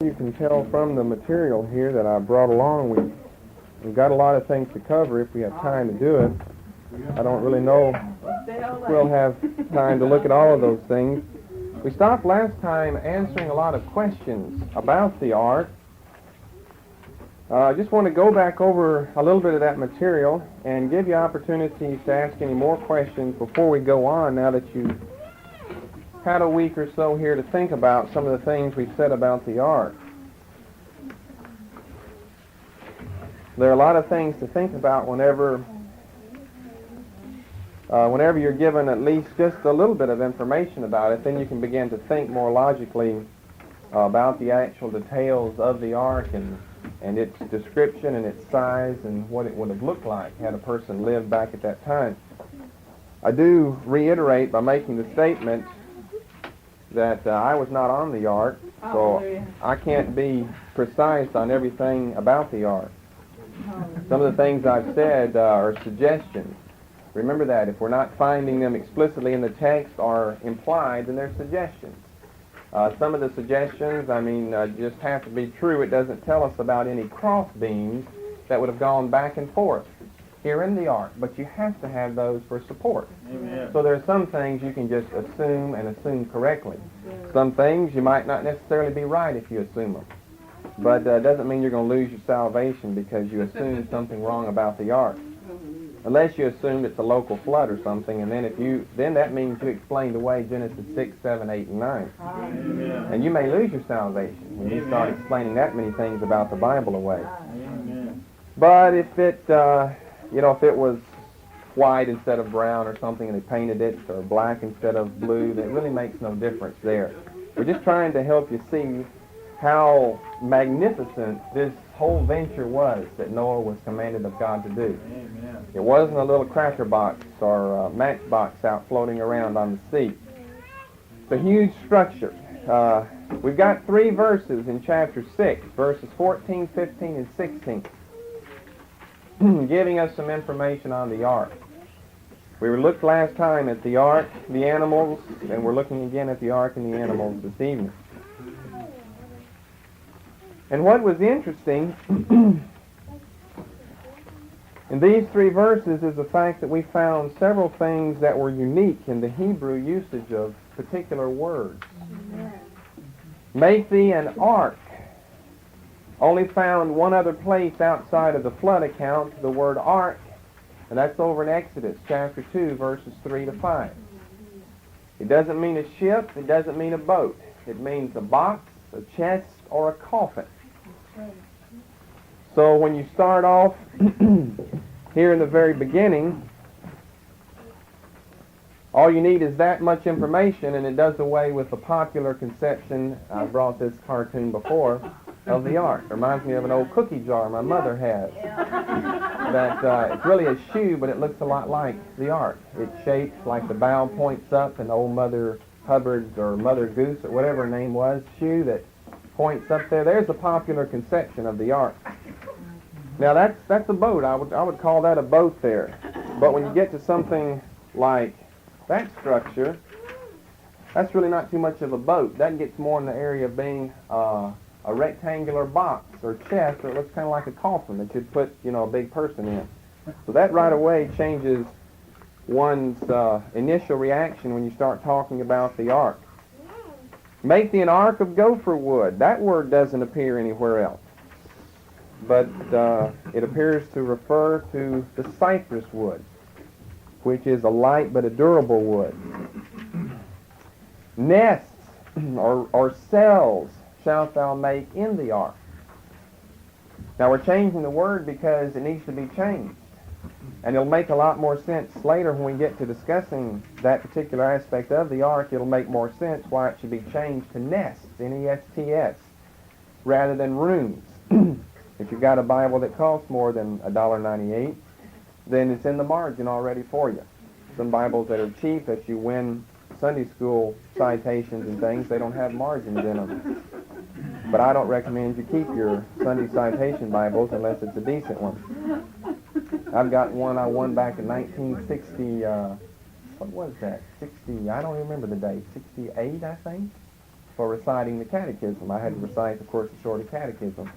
You can tell from the material here that I brought along, we've got a lot of things to cover if we have time to do it. I don't really know if we'll have time to look at all of those things. We stopped last time answering a lot of questions about the ark. I just want to go back over a little bit of that material and give you opportunities to ask any more questions before we go on, now that you've had a week or so here to think about some of the things we said about the ark. There are a lot of things to think about whenever you're given at least just a little bit of information about it. Then you can begin to think more logically about the actual details of the ark and its description and its size and what it would have looked like had a person lived back at that time. I do reiterate by making the statement that I was not on the ark, so I can't be precise on everything about the ark. Some of the things I've said are suggestions. Remember that. If we're not finding them explicitly in the text or implied, then they're suggestions. Some of the suggestions, just have to be true. It doesn't tell us about any cross beams that would have gone back and forth here in the ark, but you have to have those for support. Amen. So there are some things you can just assume and assume correctly. Some things you might not necessarily be right if you assume them. But it doesn't mean you're going to lose your salvation because you assumed something wrong about the ark. Unless you assumed it's a local flood or something, and then that means you explained away Genesis 6, 7, 8, and 9. Amen. And you may lose your salvation when you start explaining that many things about the Bible away. Amen. But if it was white instead of brown or something and they painted it, or black instead of blue, then it really makes no difference there. We're just trying to help you see how magnificent this whole venture was that Noah was commanded of God to do. Amen. It wasn't a little cracker box or matchbox out floating around on the sea. It's a huge structure. We've got 3 verses in chapter 6, verses 14, 15, and 16, giving us some information on the ark. We looked last time at the ark, the animals, and we're looking again at the ark and the animals this evening. And what was interesting in these 3 verses is the fact that we found several things that were unique in the Hebrew usage of particular words. Make thee an ark. Only found one other place outside of the flood account, the word ark, and that's over in Exodus chapter 2, verses 3 to 5. It doesn't mean a ship, it doesn't mean a boat. It means a box, a chest, or a coffin. So when you start off here in the very beginning, all you need is that much information, and it does away with the popular conception, I brought this cartoon before, of the ark. It reminds me of an old cookie jar my mother has. That it's really a shoe, but it looks a lot like the ark. It's shaped like the bow points up, and old Mother Hubbard's or Mother Goose or whatever her name was, shoe that points up there. There's the popular conception of the ark. Now that's a boat. I would call that a boat there. But when you get to something like that structure, that's really not too much of a boat. That gets more in the area of being a rectangular box or chest, or it looks kind of like a coffin that you'd put, a big person in. So that right away changes one's initial reaction when you start talking about the ark. Make thee an ark of gopher wood. That word doesn't appear anywhere else. But it appears to refer to the cypress wood, which is a light but a durable wood. Nests or cells shalt thou make in the ark. Now we're changing the word because it needs to be changed. And it'll make a lot more sense later when we get to discussing that particular aspect of the ark. It'll make more sense why it should be changed to nests, N-E-S-T-S, rather than rooms. If you've got a Bible that costs more than $1.98, then it's in the margin already for you. Some Bibles that are cheap that you win Sunday school citations and things, they don't have margins in them. But I don't recommend you keep your Sunday citation Bibles unless it's a decent one. I've got one I won back in 1960, what was that? 60, I don't remember the date, 68, I think? for reciting the catechism. I had to recite, of course, the shorter catechism.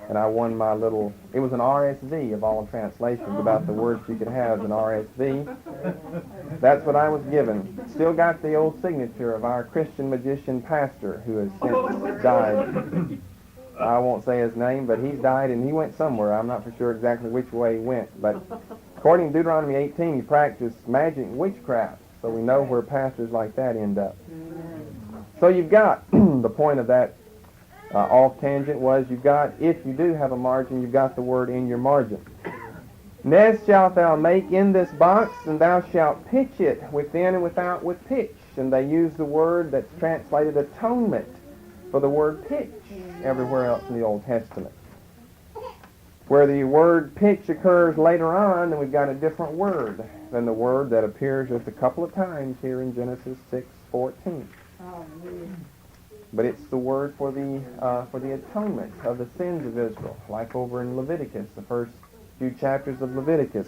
And I won my little, it was an RSV of all translations, about the words you could have as an RSV. That's what I was given. Still got the old signature of our Christian magician pastor who has since died. I won't say his name, but he's died and he went somewhere. I'm not for sure exactly which way he went. But according to Deuteronomy 18, he practiced magic and witchcraft. So we know where pastors like that end up. So you've got the point of that off tangent was you've got, if you do have a margin, you've got the word in your margin. Nest shalt thou make in this box, and thou shalt pitch it within and without with pitch. And they use the word that's translated atonement for the word pitch everywhere else in the Old Testament. Where the word pitch occurs later on, then we've got a different word than the word that appears just a couple of times here in Genesis 6:14. But it's the word for the atonement of the sins of Israel, like over in Leviticus, the first few chapters of Leviticus,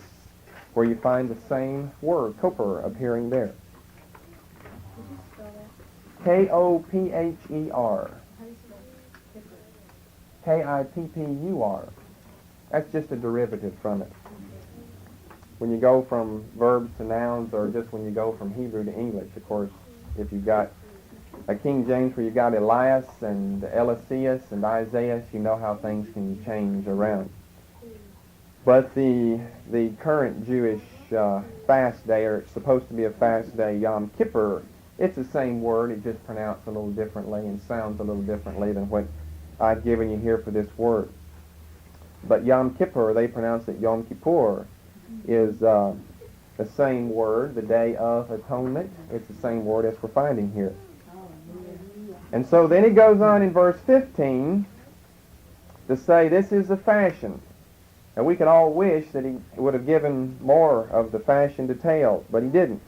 where you find the same word, koper, appearing there. K-O-P-H-E-R. K-I-P-P-U-R. That's just a derivative from it. When you go from verbs to nouns, or just when you go from Hebrew to English, of course, if you've got a King James where you've got Elias and Eliseus and Isaiah, you know how things can change around. But the current Jewish fast day, or it's supposed to be a fast day, Yom Kippur, it's the same word, it's just pronounced a little differently and sounds a little differently than what I've given you here for this word. But Yom Kippur, they pronounce it Yom Kippur, is the same word, the Day of Atonement. It's the same word as we're finding here. And so then he goes on in verse 15 to say this is the fashion. And we could all wish that he would have given more of the fashion details, but he didn't.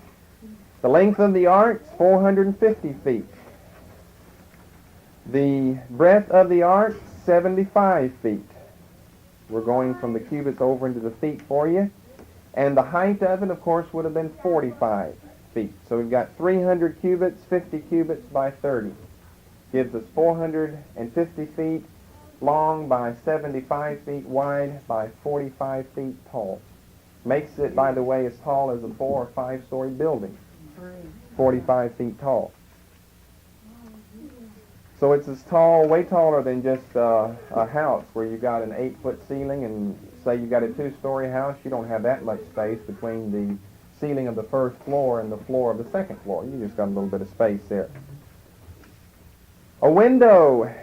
The length of the ark is 450 feet. The breadth of the ark, 75 feet. We're going from the cubits over into the feet for you. And the height of it, of course, would have been 45 feet. So we've got 300 cubits, 50 cubits by 30. Gives us 450 feet long by 75 feet wide by 45 feet tall. Makes it, by the way, as tall as a 4 or 5-story building. 45 feet tall. So it's as tall, way taller than just a house where you got an 8-foot ceiling, and say you got a 2-story house, you don't have that much space between the ceiling of the first floor and the floor of the second floor. You just got a little bit of space there. A window,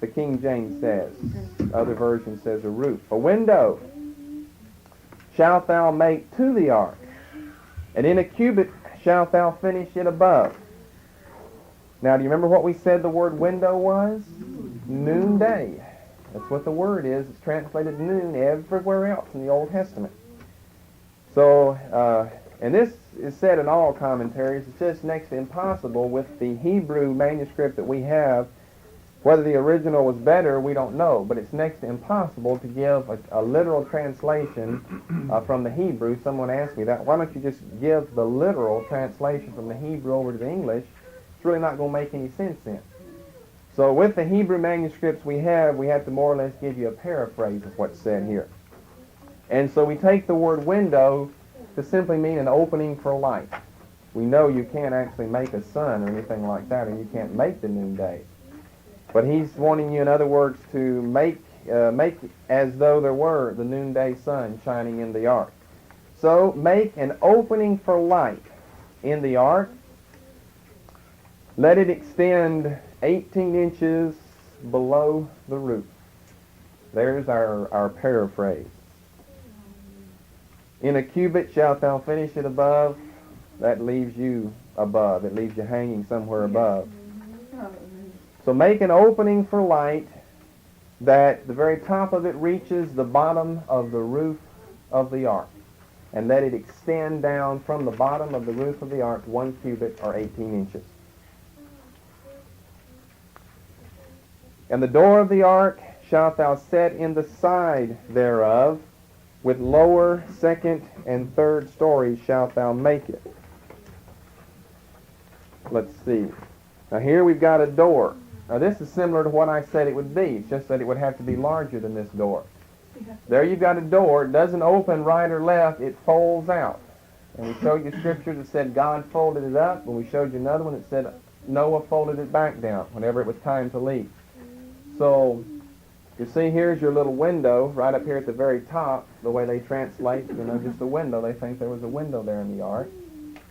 the King James says. Other version says a roof. A window shalt thou make to the ark, and in a cubit shalt thou finish it above. Now, do you remember what we said the word window was? Noonday. That's what the word is. It's translated noon everywhere else in the Old Testament. So, and this is said in all commentaries. It's just next to impossible with the Hebrew manuscript that we have. Whether the original was better, we don't know, but it's next to impossible to give a literal translation from the Hebrew. Someone asked me that. Why don't you just give the literal translation from the Hebrew over to the English? It's really not going to make any sense then. So with the Hebrew manuscripts we have to more or less give you a paraphrase of what's said here. And so we take the word window to simply mean an opening for light. We know you can't actually make a sun or anything like that, and you can't make the noonday. But he's wanting you, in other words, to make as though there were the noonday sun shining in the ark. So make an opening for light in the ark. Let it extend 18 inches below the roof. There's our paraphrase. In a cubit shalt thou finish it above. That leaves you above. It leaves you hanging somewhere above. So make an opening for light that the very top of it reaches the bottom of the roof of the ark. And let it extend down from the bottom of the roof of the ark 1 cubit or 18 inches. And the door of the ark shalt thou set in the side thereof, with lower, second, and third stories shalt thou make it. Let's see. Now here we've got a door. Now this is similar to what I said it would be. It's just that it would have to be larger than this door. There you've got a door. It doesn't open right or left. It folds out. And we showed you scripture that said God folded it up. And we showed you another one that said Noah folded it back down whenever it was time to leave. So you see here's your little window right up here at the very top. The way they translate, just a window. They think there was a window there in the ark.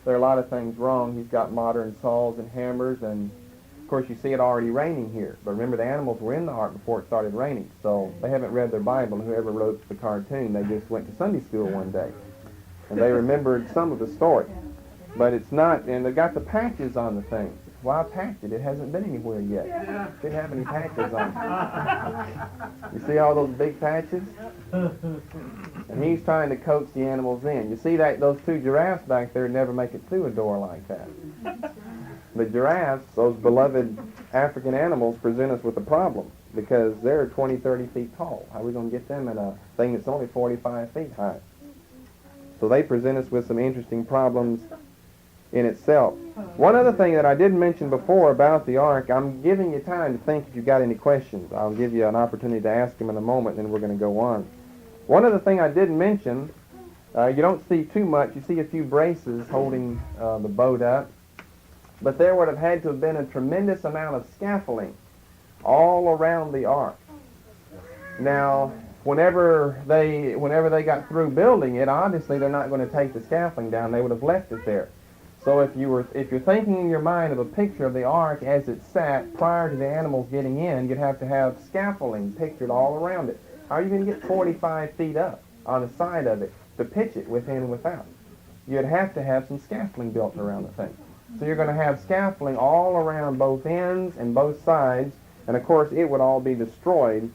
There are a lot of things wrong. He's got modern saws and hammers, and of course you see it already raining here. But remember, the animals were in the ark before it started raining, so they haven't read their Bible. Whoever wrote the cartoon, they just went to Sunday school one day, and they remembered some of the story. But it's not, and they've got the patches on the thing. Why patch it? It hasn't been anywhere yet. It didn't have any patches on it. You see all those big patches? And he's trying to coax the animals in. You see that those two giraffes back there never make it through a door like that. The giraffes, those beloved African animals, present us with a problem because they're 20, 30 feet tall. How are we going to get them in a thing that's only 45 feet high? So they present us with some interesting problems in itself. One other thing that I didn't mention before about the ark, I'm giving you time to think if you've got any questions. I'll give you an opportunity to ask them in a moment, and then we're going to go on. One other thing I didn't mention, you don't see too much. You see a few braces holding the boat up. But there would have had to have been a tremendous amount of scaffolding all around the ark. Now, whenever they got through building it, obviously they're not going to take the scaffolding down. They would have left it there. So if you're thinking in your mind of a picture of the ark as it sat prior to the animals getting in, you'd have to have scaffolding pictured all around it. How are you going to get 45 feet up on the side of it to pitch it within and without? You'd have to have some scaffolding built around the thing. So you're going to have scaffolding all around both ends and both sides, and of course it would all be destroyed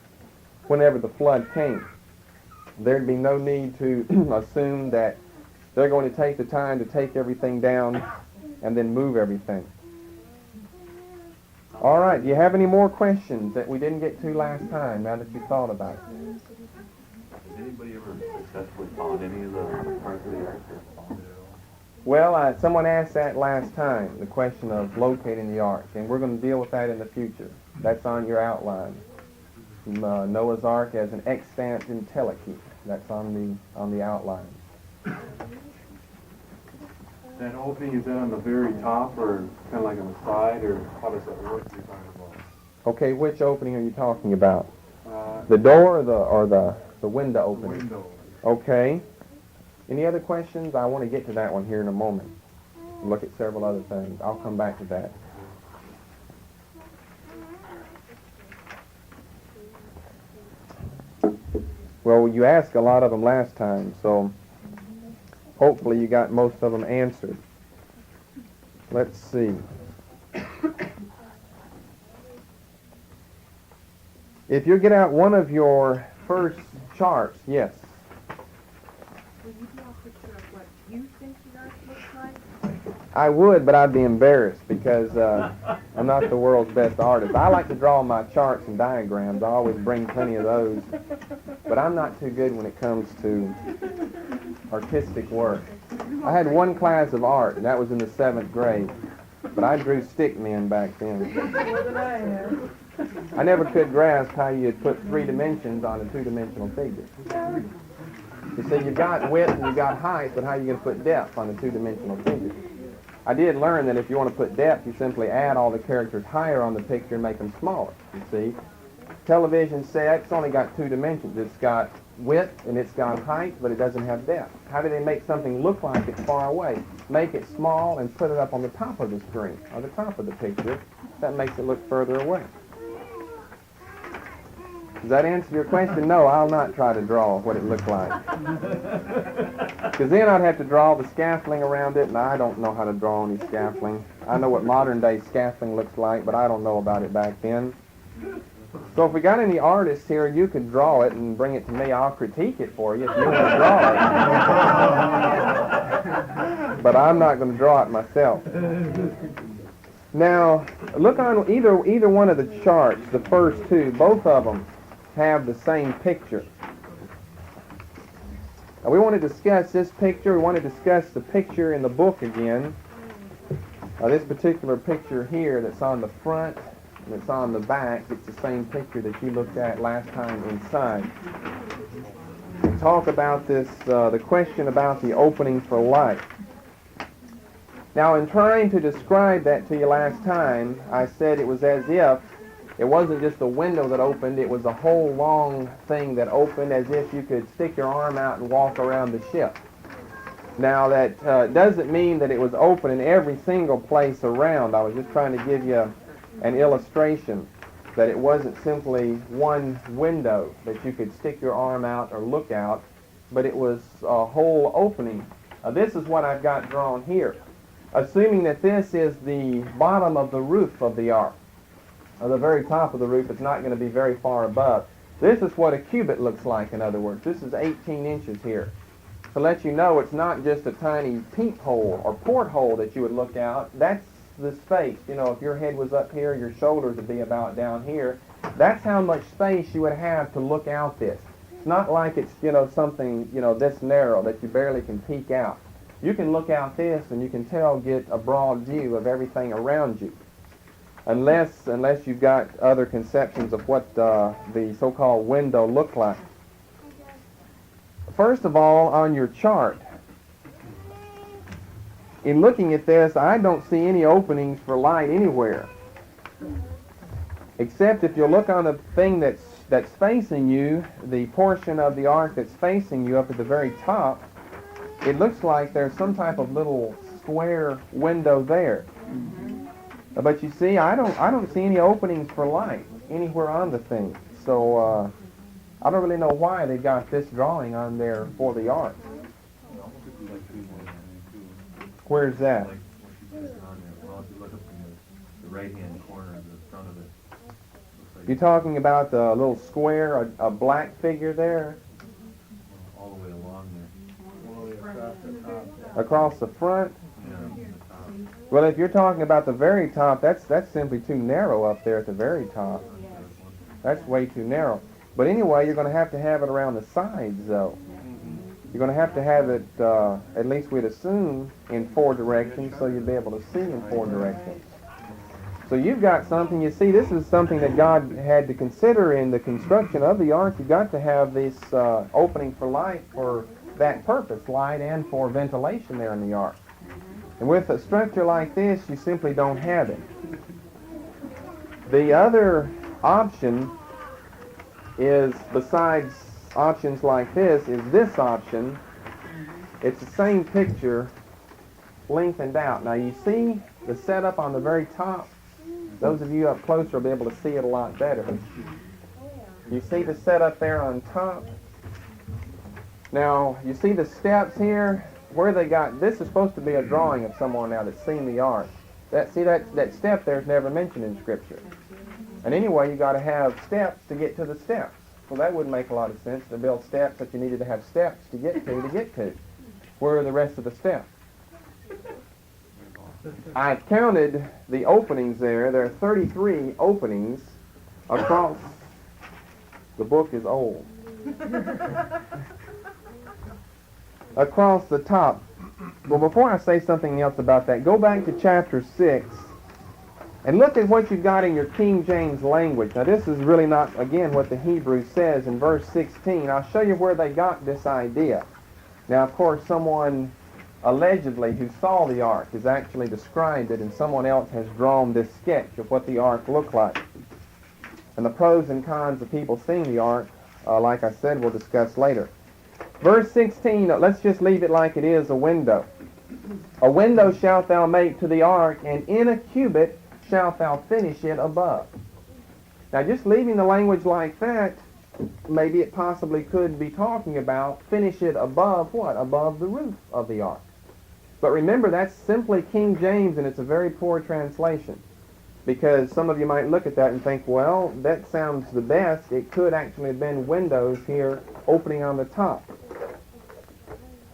whenever the flood came. There'd be no need to assume that they're going to take the time to take everything down and then move everything. All right, do you have any more questions that we didn't get to last time, now that you've thought about it? Has anybody ever successfully found any of the parts of the ark? Well, someone asked that last time, the question of locating the ark, and we're going to deal with that in the future. That's on your outline. Noah's Ark as an extant entelechy. That's on the outline. That opening, is that on the very top or kind of like on the side, or how does that work you're talking about? Okay, which opening are you talking about? The door or the window opening? The window. Okay. Any other questions? I want to get to that one here in a moment. Look at several other things. I'll come back to that. Well, you asked a lot of them last time, so hopefully you got most of them answered. Let's see. If you get out one of your first charts, yes. Will you draw a picture of what you think the ark looks like? I would, but I'd be embarrassed because I'm not the world's best artist. I like to draw my charts and diagrams. I always bring plenty of those. But I'm not too good when it comes to artistic work. I had one class of art, and that was in the 7th grade. But I drew stick men back then. I never could grasp how you'd put 3 dimensions on a 2-dimensional figure. You see, you've got width and you've got height, but how are you going to put depth on a 2-dimensional figure? I did learn that if you want to put depth, you simply add all the characters higher on the picture and make them smaller, you see. Television set, it's only got 2 dimensions. It's got width and it's got height, but it doesn't have depth. How do they make something look like it's far away? Make it small and put it up on the top of the screen, or the top of the picture. That makes it look further away. Does that answer your question? No, I'll not try to draw what it looked like. Because then I'd have to draw the scaffolding around it, and I don't know how to draw any scaffolding. I know what modern-day scaffolding looks like, but I don't know about it back then. So if we got any artists here, you could draw it and bring it to me. I'll critique it for you if you want to draw it. But I'm not going to draw it myself. Now, look on either one of the charts, the first two, both of them have the same picture. Now we want to discuss this picture. We want to discuss the picture in the book again. This particular picture here that's on the front and it's on the back, it's the same picture that you looked at last time inside. We talk about this, the question about the opening for light. Now, in trying to describe that to you last time, I said it was as if it wasn't just a window that opened, it was a whole long thing that opened as if you could stick your arm out and walk around the ship. Now, that doesn't mean that it was open in every single place around. I was just trying to give you an illustration that it wasn't simply one window that you could stick your arm out or look out, but it was a whole opening. This is what I've got drawn here. Assuming that this is the bottom of the roof of the ark, or the very top of the roof, it's not going to be very far above. This is what a cubit looks like, in other words. This is 18 inches here. To let you know, it's not just a tiny peephole or porthole that you would look out. That's the space. You know, if your head was up here, your shoulders would be about down here. That's how much space you would have to look out this. It's not like it's, you know, something, you know, this narrow that you barely can peek out. You can look out this and you can get a broad view of everything around you. Unless you've got other conceptions of what the so-called window looked like. First of all, on your chart, in looking at this, I don't see any openings for light anywhere. Except if you look on the thing that's facing you, the portion of the ark that's facing you up at the very top, it looks like there's some type of little square window there. But you see, I don't see any openings for light anywhere on the thing. So I don't really know why they got this drawing on there for the ark. Where's that? Well, if you look up in the right-hand corner of the front of it, looks like You're talking about the little square, a black figure there all the way along across the front? there. Yeah, the top. Well, if you're talking about the very top, that's simply too narrow up there at the very top. That's way too narrow. But anyway, you're going to have it around the sides, though. You're going to have it, at least we'd assume, in 4 directions, so you'd be able to see in 4 directions. So you've got something, you see, this is something that God had to consider in the construction of the ark. You've got to have this opening for light for that purpose, light and for ventilation there in the ark. And with a structure like this, you simply don't have it. The other option is, besides options like this, is this option. It's the same picture lengthened out. Now you see the setup on the very top. Those of you up closer will be able to see it a lot better. You see the setup there on top. Now you see the steps here where they got. This is supposed to be a drawing of someone now that's seen the ark. That step there is never mentioned in Scripture. And anyway, you got to have steps to get to the steps. Well, that wouldn't make a lot of sense to build steps that you needed to have steps to get to. Where are the rest of the steps? I counted the openings there. There are 33 openings across. The book is old. Across the top. Well, before I say something else about that, go back to chapter 6 and look at what you've got in your King James language. Now, this is really not, again, what the Hebrew says in verse 16. I'll show you where they got this idea. Now, of course, someone allegedly who saw the ark has actually described it, and someone else has drawn this sketch of what the ark looked like. And the pros and cons of people seeing the ark, like I said, we'll discuss later. Verse 16, let's just leave it like it is, a window. A window shalt thou make to the ark, and in a cubit shalt thou finish it above. Now, just leaving the language like that, maybe it possibly could be talking about finish it above what? Above the roof of the ark. But remember, that's simply King James, and it's a very poor translation. Because some of you might look at that and think, well, that sounds the best. It could actually have been windows here opening on the top.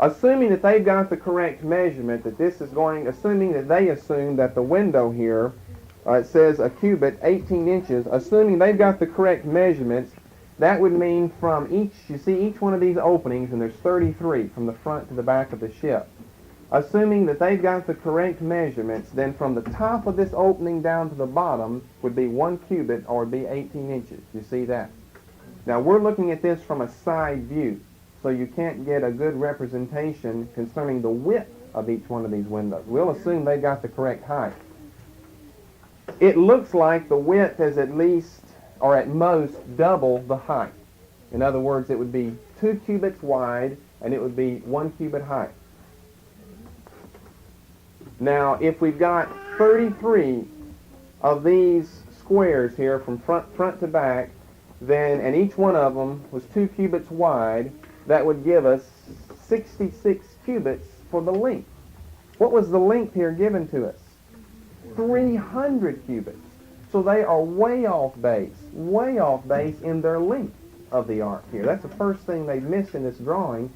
Assuming that they've got the correct measurement, that this is going, assuming that they assume that the window here, it says a cubit, 18 inches, assuming they've got the correct measurements, that would mean from each, you see each one of these openings, and there's 33 from the front to the back of the ship. Assuming that they've got the correct measurements, then from the top of this opening down to the bottom would be 1 cubit, or would be 18 inches. You see that? Now we're looking at this from a side view, so you can't get a good representation concerning the width of each one of these windows. We'll assume they got the correct height. It looks like the width is at least, or at most, double the height. In other words, it would be 2 cubits wide, and it would be 1 cubit high. Now, if we've got 33 of these squares here from front to back, then, and each one of them was 2 cubits wide, that would give us 66 cubits for the length. What was the length here given to us? 300 cubits. So they are way off base in their length of the ark here. That's the first thing they've missed in this drawing.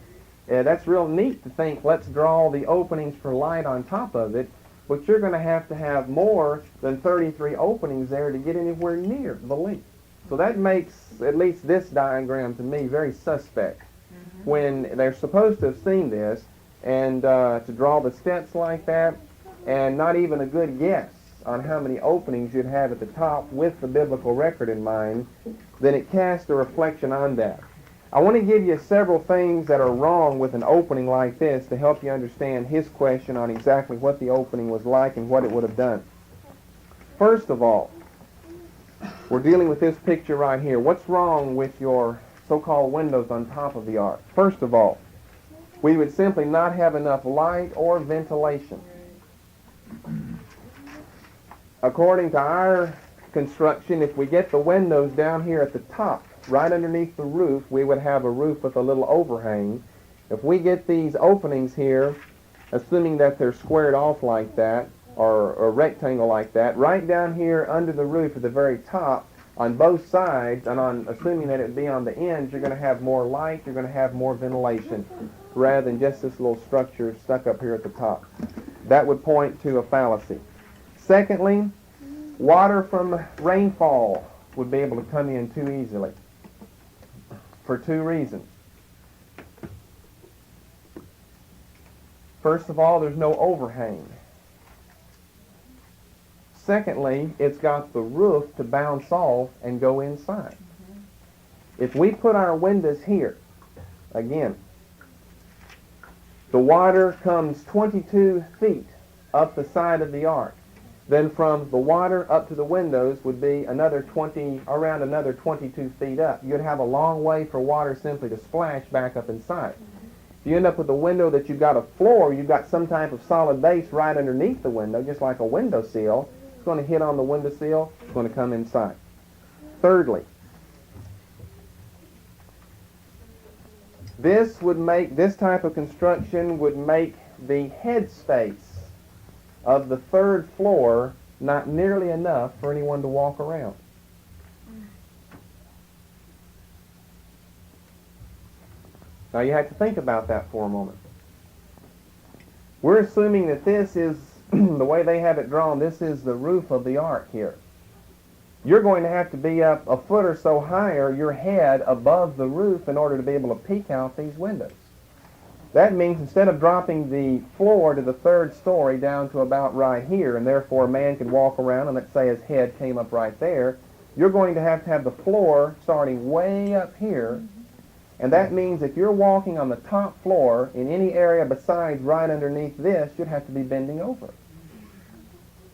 That's real neat to think, let's draw the openings for light on top of it, but you're going to have more than 33 openings there to get anywhere near the length. So that makes at least this diagram to me very suspect. When they're supposed to have seen this, and to draw the steps like that, and not even a good guess on how many openings you'd have at the top with the biblical record in mind, then it casts a reflection on that. I want to give you several things that are wrong with an opening like this to help you understand his question on exactly what the opening was like and what it would have done. First of all, we're dealing with this picture right here. What's wrong with your so-called windows on top of the ark? First of all, we would simply not have enough light or ventilation. According to our construction, if we get the windows down here at the top, right underneath the roof, we would have a roof with a little overhang. If we get these openings here, assuming that they're squared off like that, or a rectangle like that, right down here under the roof at the very top, on both sides, and on assuming that it'd be on the ends, you're going to have more light, you're going to have more ventilation, rather than just this little structure stuck up here at the top. That would point to a fallacy. Secondly, water from rainfall would be able to come in too easily, for 2 reasons. First of all, there's no overhang. Secondly, it's got the roof to bounce off and go inside. If we put our windows here, again, the water comes 22 feet up the side of the ark. Then from the water up to the windows would be around another 22 feet up. You'd have a long way for water simply to splash back up inside. If you end up with a window that you've got a floor, you've got some type of solid base right underneath the window, just like a windowsill, it's going to hit on the windowsill, it's going to come inside. Thirdly, this type of construction would make the headspace of the 3rd floor not nearly enough for anyone to walk around. Now you have to think about that for a moment. We're assuming that this is, the way they have it drawn, this is the roof of the ark here. You're going to have to be up a foot or so higher, your head above the roof, in order to be able to peek out these windows. That means instead of dropping the floor to the 3rd story down to about right here, and therefore a man could walk around and let's say his head came up right there, you're going to have the floor starting way up here. And that means if you're walking on the top floor in any area besides right underneath this, you'd have to be bending over.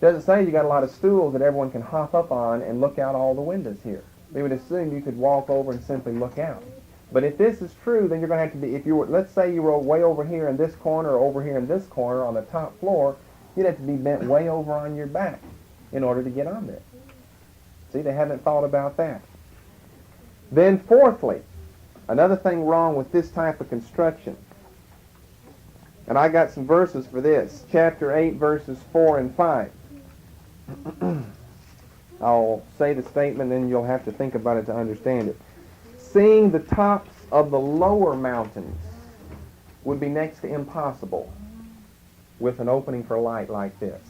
Doesn't say you got a lot of stools that everyone can hop up on and look out all the windows here. We would assume you could walk over and simply look out. But if this is true, then you're going to have to be, let's say you were way over here in this corner or over here in this corner on the top floor, you'd have to be bent way over on your back in order to get on there. See, they haven't thought about that. Then fourthly, another thing wrong with this type of construction, and I got some verses for this, chapter 8, verses 4 and 5. I'll say the statement, then you'll have to think about it to understand it. Seeing the tops of the lower mountains would be next to impossible with an opening for light like this.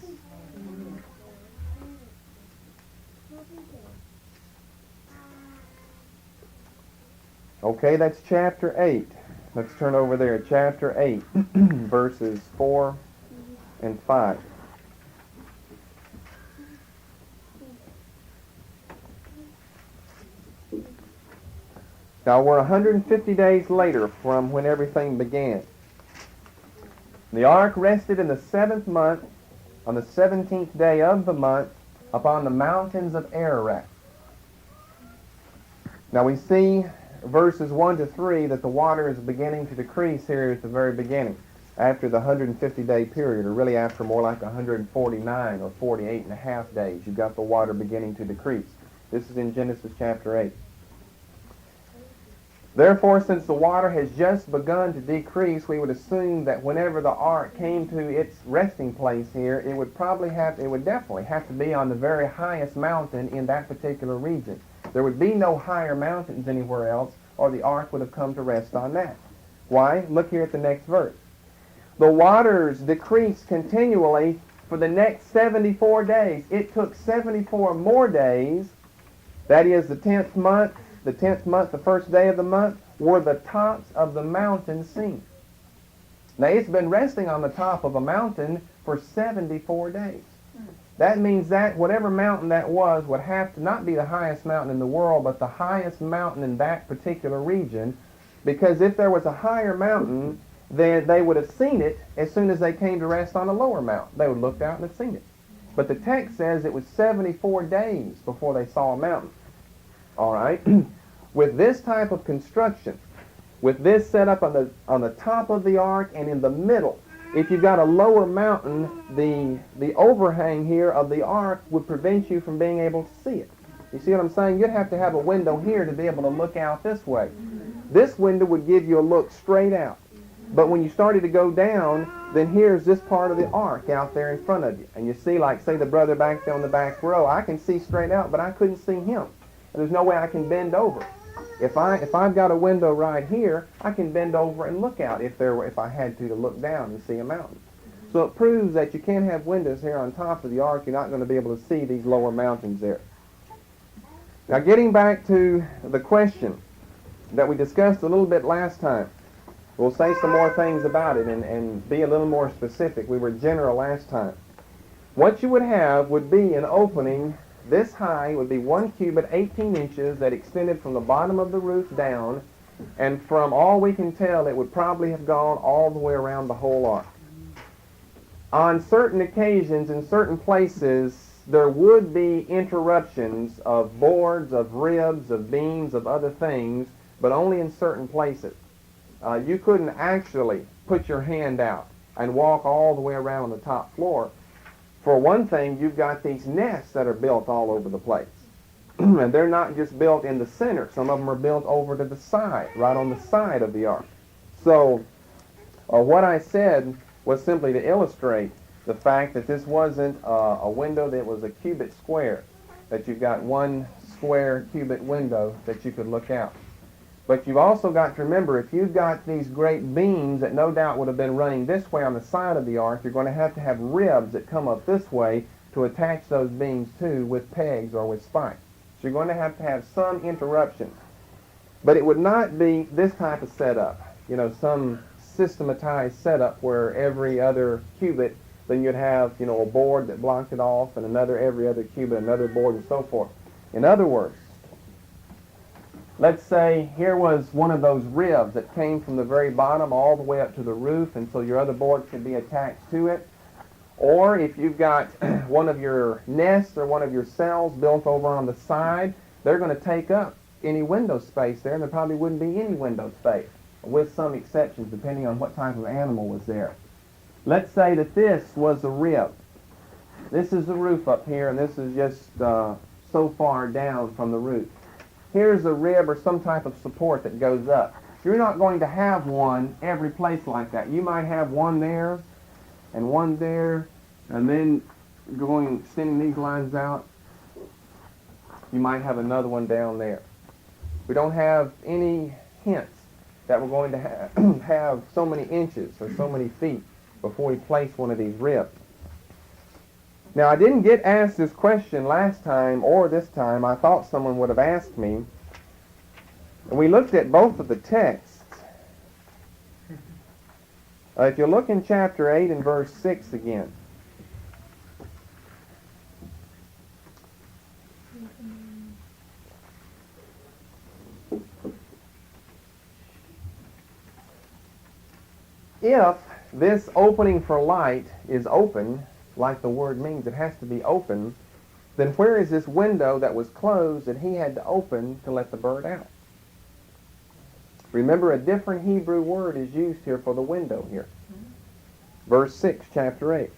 Okay, that's chapter 8. Let's turn over there, chapter 8, verses 4 and 5. Now we're 150 days later from when everything began. The ark rested in the 7th month, on the 17th day of the month, upon the mountains of Ararat. Now we see verses 1 to 3 that the water is beginning to decrease here at the very beginning, after the 150-day period, or really after more like 149 or 48 and a half days. You've got the water beginning to decrease. This is in Genesis chapter 8. Therefore, since the water has just begun to decrease, we would assume that whenever the ark came to its resting place here, it would definitely have to be on the very highest mountain in that particular region. There would be no higher mountains anywhere else, or the ark would have come to rest on that. Why? Look here at the next verse. The waters decreased continually for the next 74 days. It took 74 more days, that is the 10th month, the first day of the month, were the tops of the mountain seen. Now it's been resting on the top of a mountain for 74 days. That means that whatever mountain that was would have to not be the highest mountain in the world, but the highest mountain in that particular region, because if there was a higher mountain, then they would have seen it as soon as they came to rest on a lower mountain. They would have looked out and have seen it. But the text says it was 74 days before they saw a mountain. All right? With this type of construction, with this set up on the top of the ark and in the middle, if you've got a lower mountain, the overhang here of the ark would prevent you from being able to see it. You see what I'm saying? You'd have to have a window here to be able to look out this way. This window would give you a look straight out. But when you started to go down, then here's this part of the ark out there in front of you. And you see, like, say, the brother back there on the back row, I can see straight out, but I couldn't see him. And there's no way I can bend over. If I've got a window right here, I can bend over and look out if I had to look down and see a mountain. So it proves that you can't have windows here on top of the ark. You're not going to be able to see these lower mountains there. Now getting back to the question that we discussed a little bit last time. We'll say some more things about it and be a little more specific. We were general last time. What you would have would be an opening this high, would be 1 cubit, 18 inches, that extended from the bottom of the roof down, and from all we can tell, it would probably have gone all the way around the whole ark. On certain occasions, in certain places, there would be interruptions of boards, of ribs, of beams, of other things, but only in certain places. You couldn't actually put your hand out and walk all the way around on the top floor. For one thing, you've got these nests that are built all over the place. And they're not just built in the center. Some of them are built over to the side, right on the side of the ark. So what I said was simply to illustrate the fact that this wasn't a window that was a cubit square, that you've got one square cubit window that you could look out. But you've also got to remember, if you've got these great beams that no doubt would have been running this way on the side of the ark, you're going to have ribs that come up this way to attach those beams to with pegs or with spikes. So you're going to have some interruption. But it would not be this type of setup, some systematized setup where every other cubit, then you'd have, a board that blocked it off and every other cubit, another board and so forth. In other words, let's say here was one of those ribs that came from the very bottom all the way up to the roof, and so your other board could be attached to it. Or if you've got one of your nests or one of your cells built over on the side, they're going to take up any window space there, and there probably wouldn't be any window space, with some exceptions depending on what type of animal was there. Let's say that this was a rib. This is the roof up here, and this is just so far down from the roof. Here's a rib or some type of support that goes up. You're not going to have one every place like that. You might have one there, and then extending these lines out, you might have another one down there. We don't have any hints that we're going to have so many inches or so many feet before we place one of these ribs. Now, I didn't get asked this question last time or this time. I thought someone would have asked me. And we looked at both of the texts. If you look in chapter 8 and verse 6 again. If this opening for light is open, like the word means, it has to be open, then where is this window that was closed that he had to open to let the bird out? Remember, a different Hebrew word is used here for the window here. Verse 6, chapter 8.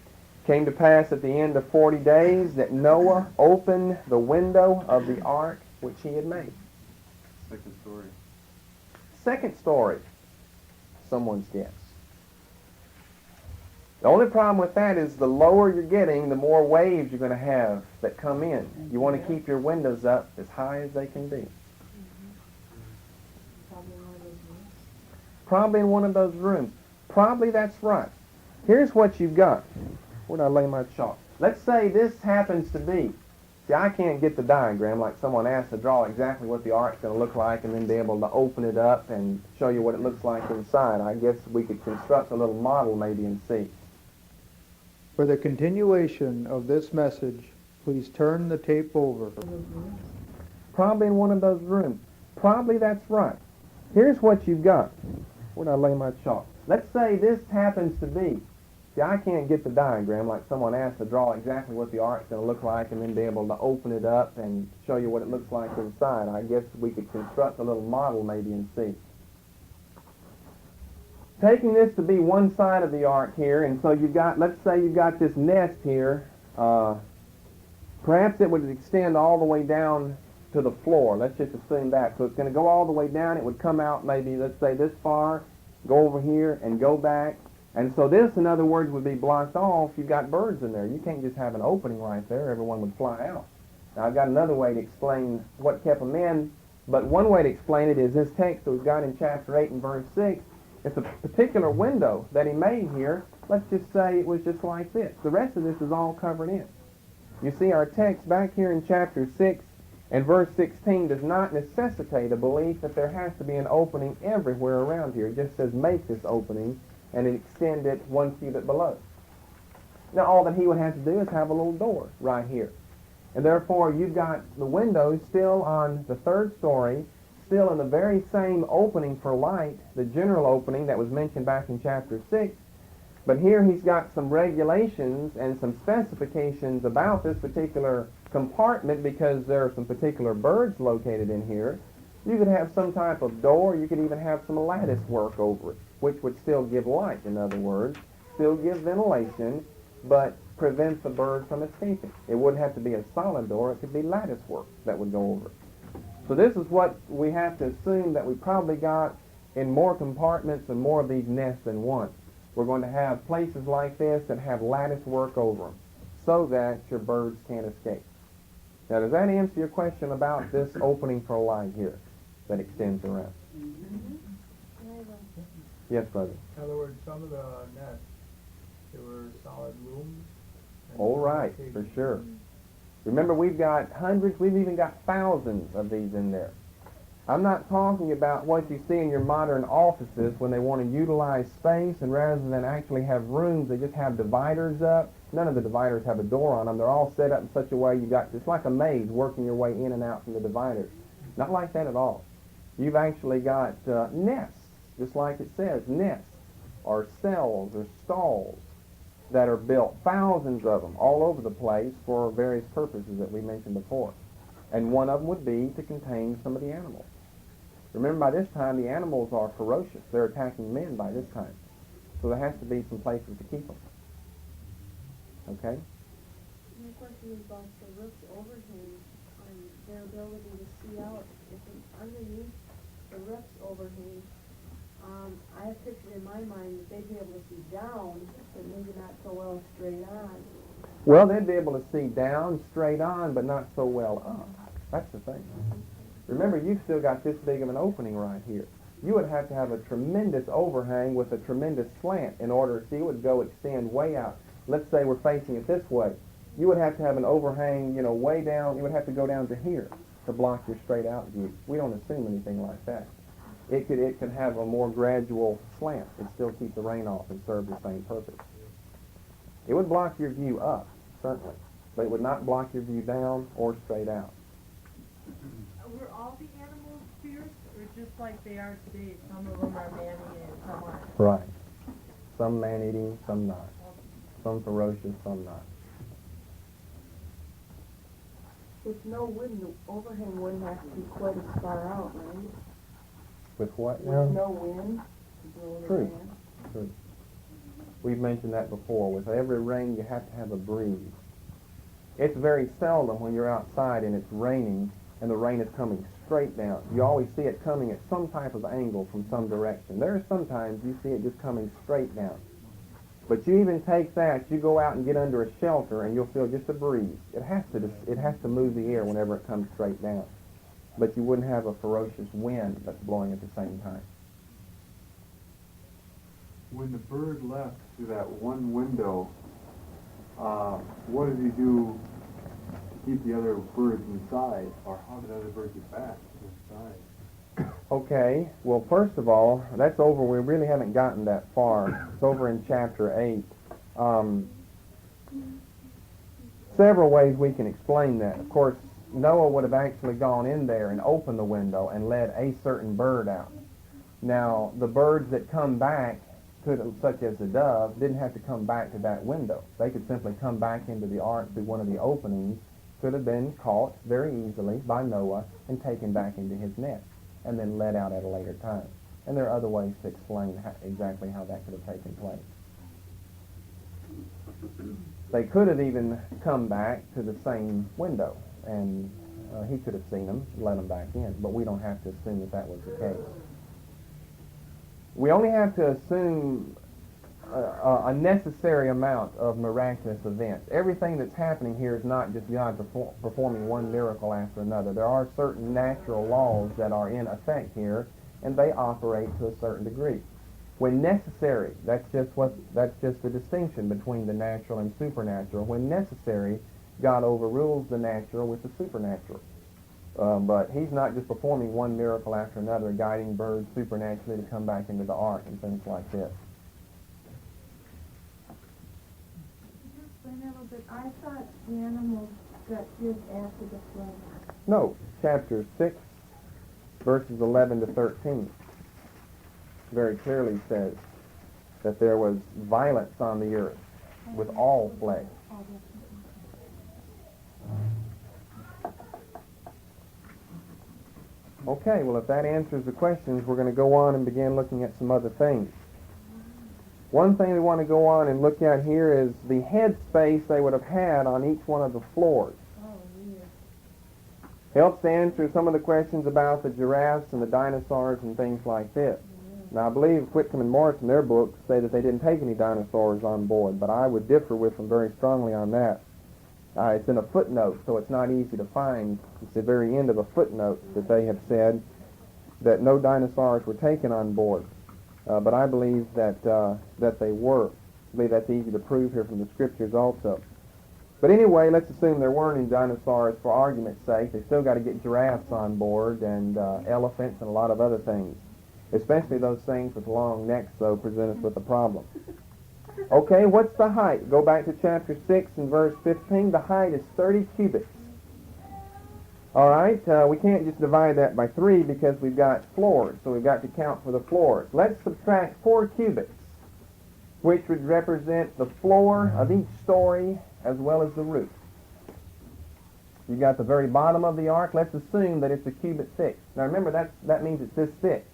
Came to pass at the end of 40 days that Noah opened the window of the ark which he had made. Second story. Second story, someone's guess. The only problem with that is the lower you're getting, the more waves you're going to have that come in. You want to keep your windows up as high as they can be. Probably in one of those rooms. Probably that's right. Here's what you've got. Where did I lay my chalk? Let's say this happens to be. See, I can't get the diagram like someone asked to draw exactly what the ark's going to look like and then be able to open it up and show you what it looks like inside. I guess we could construct a little model maybe and see. For the continuation of this message, please turn the tape over. Probably in one of those rooms. Probably that's right. Here's what you've got. Where did I lay my chalk? Let's say this happens to be. See, I can't get the diagram like someone asked to draw exactly what the ark's going to look like and then be able to open it up and show you what it looks like inside. I guess we could construct a little model maybe and see. Taking this to be one side of the ark here, and so you've got, let's say you've got this nest here. Perhaps it would extend all the way down to the floor. Let's just assume that. So it's going to go all the way down. It would come out maybe, let's say, this far, go over here, and go back. And so this, in other words, would be blocked off. You've got birds in there. You can't just have an opening right there. Everyone would fly out. Now, I've got another way to explain what kept them in, but one way to explain it is this text that we've got in chapter 8 and verse 6. It's a particular window that he made here. Let's just say it was just like this. The rest of this is all covered in. You see, our text back here in chapter 6 and verse 16 does not necessitate a belief that there has to be an opening everywhere around here. It just says make this opening and extend it 1 cubit below. Now all that he would have to do is have a little door right here. And therefore you've got the windows still on the third story, still in the very same opening for light, the general opening that was mentioned back in chapter 6. But here he's got some regulations and some specifications about this particular compartment because there are some particular birds located in here. You could have some type of door, you could even have some lattice work over it, which would still give light, in other words, still give ventilation, but prevent the bird from escaping. It wouldn't have to be a solid door, it could be lattice work that would go over it. So this is what we have to assume that we probably got in more compartments and more of these nests than one. We're going to have places like this that have lattice work over them so that your birds can't escape. Now, does that answer your question about this opening for light here that extends around? Yes, brother. In other words, some of the nests, they were solid rooms. All right, for sure. Remember, we've got hundreds, we've even got thousands of these in there. I'm not talking about what you see in your modern offices when they want to utilize space, and rather than actually have rooms, they just have dividers up. None of the dividers have a door on them. They're all set up in such a way you got, it's like a maze working your way in and out from the dividers. Not like that at all. You've actually got nests, just like it says, nests, or cells, or stalls that are built, thousands of them, all over the place for various purposes that we mentioned before. And one of them would be to contain some of the animals. Remember, by this time, the animals are ferocious. They're attacking men by this time. So there has to be some places to keep them. Okay? My question is about the roof's overhang and their ability to see out. If it's underneath the roof's overhang, I have pictured in my mind that they'd be able to see down, but maybe not so well straight on. Well, they'd be able to see down, straight on, but not so well up. That's the thing. Remember, you've still got this big of an opening right here. You would have to have a tremendous overhang with a tremendous slant in order to see it would go extend way out. Let's say we're facing it this way. You would have to have an overhang, way down. You would have to go down to here to block your straight out view. We don't assume anything like that. it could have a more gradual slant and still keep the rain off and serve the same purpose. It would block your view up, certainly, but it would not block your view down or straight out. Were all the animals fierce, or just like they are today? Some of them are man-eating and some aren't. Right. Some man-eating, some not. Some ferocious, some not. With no wind, the overhang wouldn't have to be quite as far out, right? With what With now? no wind to blow it True. in. True. We've mentioned that before. With every rain, you have to have a breeze. It's very seldom when you're outside and it's raining and the rain is coming straight down. You always see it coming at some type of angle from some direction. There are sometimes you see it just coming straight down. But you even take that, you go out and get under a shelter and you'll feel just a breeze. It has to move the air whenever it comes straight down. But you wouldn't have a ferocious wind that's blowing at the same time. When the bird left through that one window, what did he do to keep the other birds inside? Or how did the other birds get back inside? Okay, well, first of all, that's over. We really haven't gotten that far. It's over in chapter 8. Several ways we can explain that. Of course, Noah would have actually gone in there and opened the window and let a certain bird out. Now, the birds that come back, such as the dove, didn't have to come back to that window. They could simply come back into the ark through one of the openings, could have been caught very easily by Noah and taken back into his net, and then let out at a later time. And there are other ways to explain exactly how that could have taken place. They could have even come back to the same window, and he could have seen them, let them back in, but we don't have to assume that that was the case. We only have to assume a necessary amount of miraculous events. Everything that's happening here is not just God performing one miracle after another. There are certain natural laws that are in effect here, and they operate to a certain degree. When necessary, that's just the distinction between the natural and supernatural. When necessary, God overrules the natural with the supernatural. But he's not just performing one miracle after another, guiding birds supernaturally to come back into the ark and things like this. Explain that a little bit. I thought the animals got killed after the flood. No, chapter 6, verses 11 to 13 very clearly says that there was violence on the earth with all flesh. Okay, well, if that answers the questions, we're going to go on and begin looking at some other things. One thing we want to go on and look at here is the head space they would have had on each one of the floors. Helps to answer some of the questions about the giraffes and the dinosaurs and things like this. Now, I believe Whitcomb and Morris in their books say that they didn't take any dinosaurs on board, but I would differ with them very strongly on that. It's in a footnote, so it's not easy to find. It's the very end of a footnote that they have said that no dinosaurs were taken on board. But I believe that they were. I believe that's easy to prove here from the scriptures also. But anyway, let's assume there weren't any dinosaurs for argument's sake. They still got to get giraffes on board and elephants and a lot of other things. Especially those things with long necks, though, present us with a problem. Okay, what's the height? Go back to chapter 6 and verse 15. The height is 30 cubits. All right, we can't just divide that by 3 because we've got floors, so we've got to count for the floors. Let's subtract 4 cubits, which would represent the floor of each story as well as the roof. You've got the very bottom of the ark. Let's assume that it's a cubit thick. Now remember, that means it's this thick.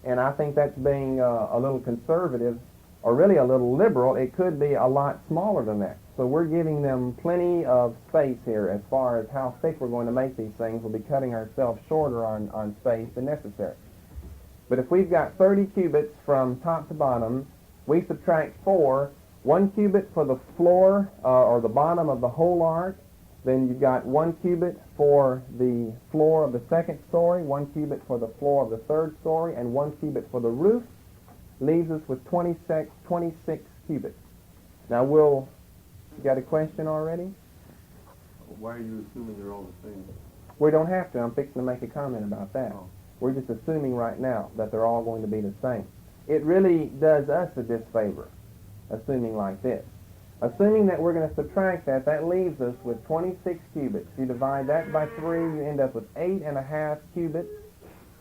And I think that's being a little conservative, or really a little liberal. It could be a lot smaller than that. So we're giving them plenty of space here as far as how thick we're going to make these things. We'll be cutting ourselves shorter on space than necessary. But if we've got 30 cubits from top to bottom, we subtract 4, 1 cubit for the floor or the bottom of the whole ark. Then you've got 1 cubit for the floor of the second story, 1 cubit for the floor of the third story, and 1 cubit for the roof. Leaves us with 26 cubits. Now you got a question already? Why are you assuming they're all the same? We don't have to. I'm fixing to make a comment about that. Oh. We're just assuming right now that they're all going to be the same. It really does us a disfavor, assuming like this. Assuming that we're going to subtract that, that leaves us with 26 cubits. You divide that by 3, you end up with 8.5 cubits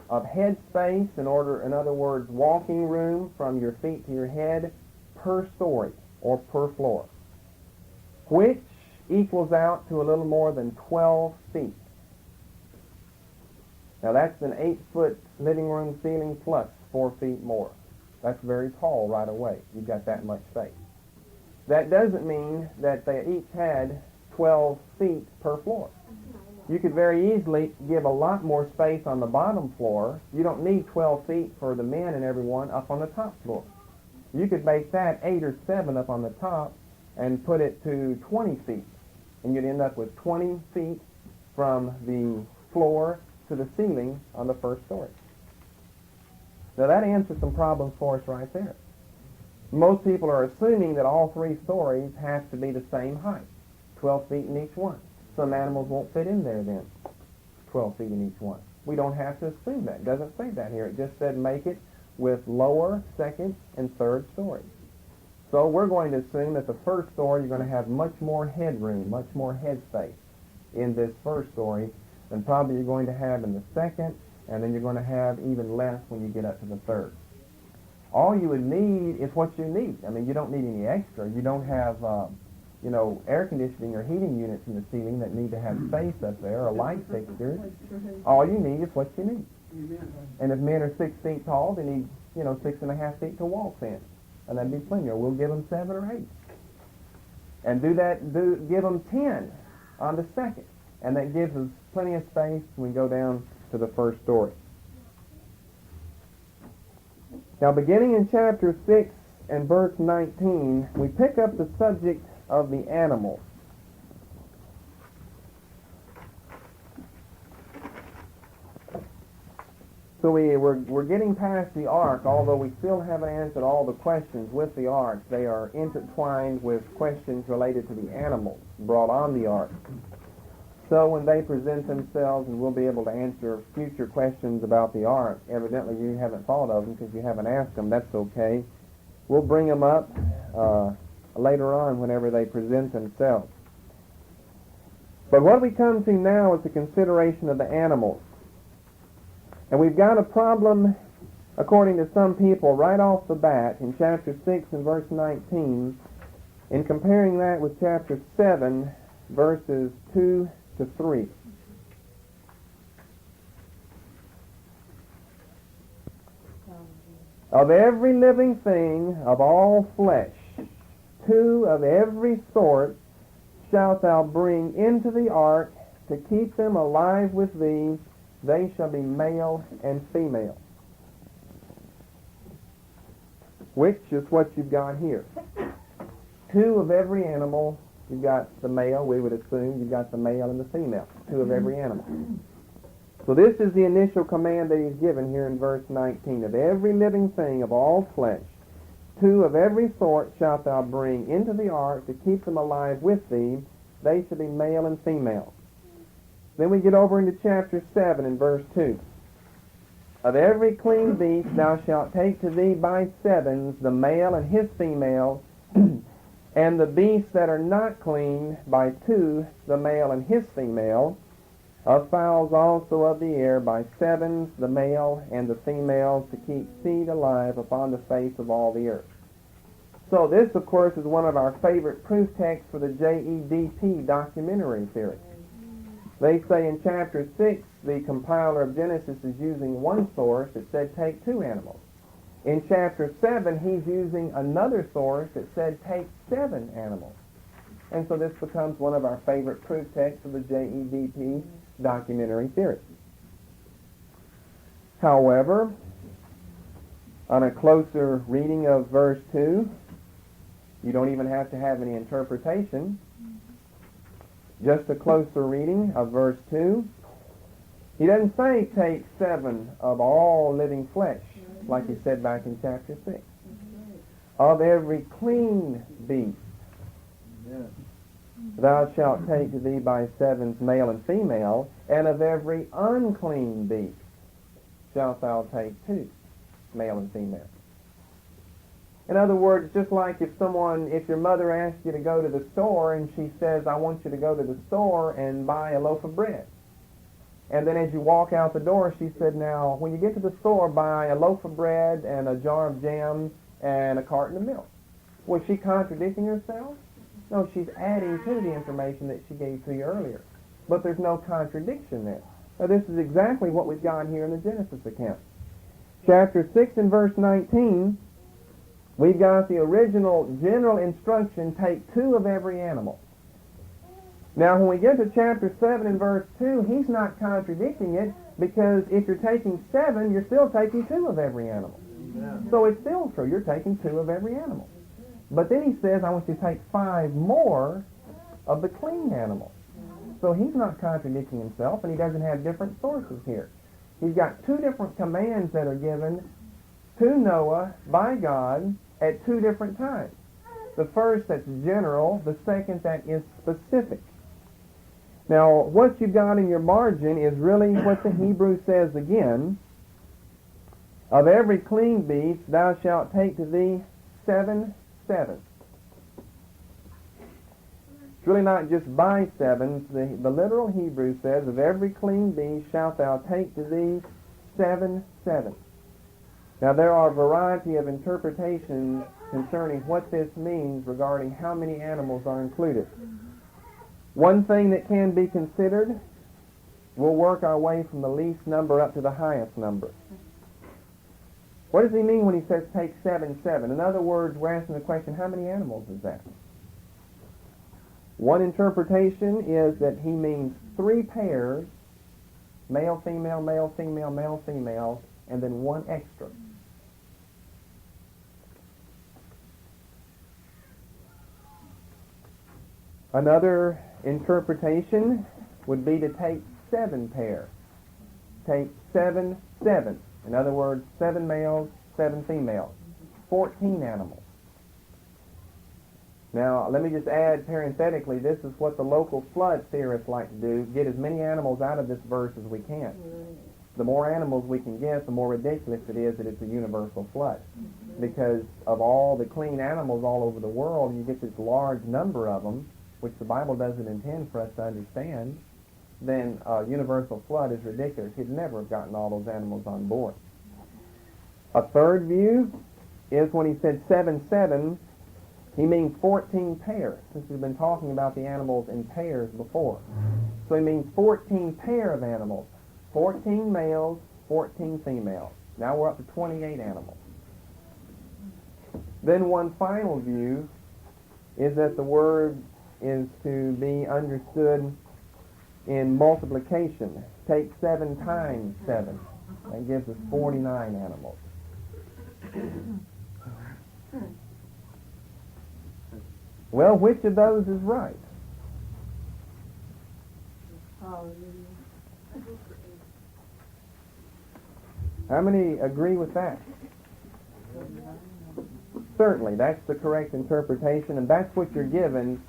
of head space, in other words, walking room from your feet to your head per story or per floor, which equals out to a little more than 12 feet. Now that's an 8-foot living room ceiling plus 4 feet more. That's very tall right away. You've got that much space. That doesn't mean that they each had 12 feet per floor. You could very easily give a lot more space on the bottom floor. You don't need 12 feet for the men and everyone up on the top floor. You could make that 8 or 7 up on the top and put it to 20 feet. And you'd end up with 20 feet from the floor to the ceiling on the first story. Now that answers some problems for us right there. Most people are assuming that all 3 stories have to be the same height, 12 feet in each one. Some animals won't fit in there then, 12 feet in each one. We don't have to assume that. It doesn't say that here. It just said make it with lower, second, and third stories. So we're going to assume that the first story you're going to have much more headroom, much more head space in this first story than probably you're going to have in the second, and then you're going to have even less when you get up to the third. All you would need is what you need. I mean, you don't need any extra. You don't have, air conditioning or heating units in the ceiling that need to have space up there or light fixtures. All you need is what you need. And if men are 6 feet tall, they need, 6.5 feet to walk in. And that'd be plenty. Or we'll give them 7 or 8. And give them 10 on the second. And that gives us plenty of space when we go down to the first story. Now, beginning in chapter 6 and verse 19, we pick up the subject of the animals. So we're getting past the ark, although we still haven't answered all the questions with the ark. They are intertwined with questions related to the animals brought on the ark. So when they present themselves, and we'll be able to answer future questions about the ark, evidently you haven't thought of them because you haven't asked them. That's okay. We'll bring them up later on whenever they present themselves. But what we come to now is the consideration of the animals. And we've got a problem, according to some people, right off the bat in chapter 6 and verse 19, in comparing that with chapter 7, verses 2 to 3. Of every living thing of all flesh, 2 of every sort shalt thou bring into the ark to keep them alive with thee. They shall be male and female. Which is what you've got here. 2 of every animal. You've got the male, we would assume. You've got the male and the female. 2 of every animal. So this is the initial command that he's given here in verse 19. Of every living thing of all flesh, 2 of every sort shalt thou bring into the ark to keep them alive with thee. They shall be male and female. Then we get over into chapter 7 and verse 2. Of every clean beast thou shalt take to thee by sevens the male and his female, and the beasts that are not clean by 2 the male and his female. Of fowls also of the air by sevens the male and the female, to keep seed alive upon the face of all the earth. So this, of course, is one of our favorite proof texts for the JEDP documentary theory. They say in chapter 6, the compiler of Genesis is using one source that said take 2 animals. In chapter 7, he's using another source that said take 7 animals. And so this becomes one of our favorite proof texts of the JEDP documentary theory. However, on a closer reading of verse 2, you don't even have to have any interpretation. Just a closer reading of verse 2. He doesn't say take 7 of all living flesh, like he said back in chapter 6. Of every clean beast thou shalt take to thee by sevens male and female, and of every unclean beast shalt thou take two, male and female. In other words, just like if your mother asks you to go to the store and she says, I want you to go to the store and buy a loaf of bread. And then as you walk out the door, she said, now, when you get to the store, buy a loaf of bread and a jar of jam and a carton of milk. Was she contradicting herself? No, she's adding to the information that she gave to you earlier. But there's no contradiction there. Now, this is exactly what we've got here in the Genesis account. Chapter 6 and verse 19, we've got the original general instruction, take two of every animal. Now, when we get to chapter 7 and verse 2, he's not contradicting it, because if you're taking 7, you're still taking two of every animal. Amen. So it's still true. You're taking two of every animal. But then he says, I want you to take 5 more of the clean animals. So he's not contradicting himself, and he doesn't have different sources here. He's got two different commands that are given to Noah by God at two different times. The first that's general, the second that is specific. Now, what you've got in your margin is really what the Hebrew says again. Of every clean beast thou shalt take to thee 7. It's really not just by 7. The literal Hebrew says, of every clean beast shalt thou take to thee 7. Now, there are a variety of interpretations concerning what this means regarding how many animals are included. One thing that can be considered, we'll work our way from the least number up to the highest number. What does he mean when he says take 7? In other words, we're asking the question, how many animals is that? One interpretation is that he means 3 pairs, male, female, male, female, male, female, and then 1 extra. Another interpretation would be to take 7 pairs. Take 7. In other words, 7 males, 7 females. 14 animals. Now, let me just add parenthetically, this is what the local flood theorists like to do, get as many animals out of this verse as we can. The more animals we can get, the more ridiculous it is that it's a universal flood. Because of all the clean animals all over the world, you get this large number of them, which the Bible doesn't intend for us to understand, then a universal flood is ridiculous. He'd never have gotten all those animals on board. A third view is when he said 7, he means 14 pairs, since we've been talking about the animals in pairs before. So he means 14 pair of animals. 14 males, 14 females. Now we're up to 28 animals. Then one final view is that the word is to be understood in multiplication. Take 7 times 7. That gives us 49 animals. Well, which of those is right? How many agree with that? Certainly, that's the correct interpretation, and that's what you're given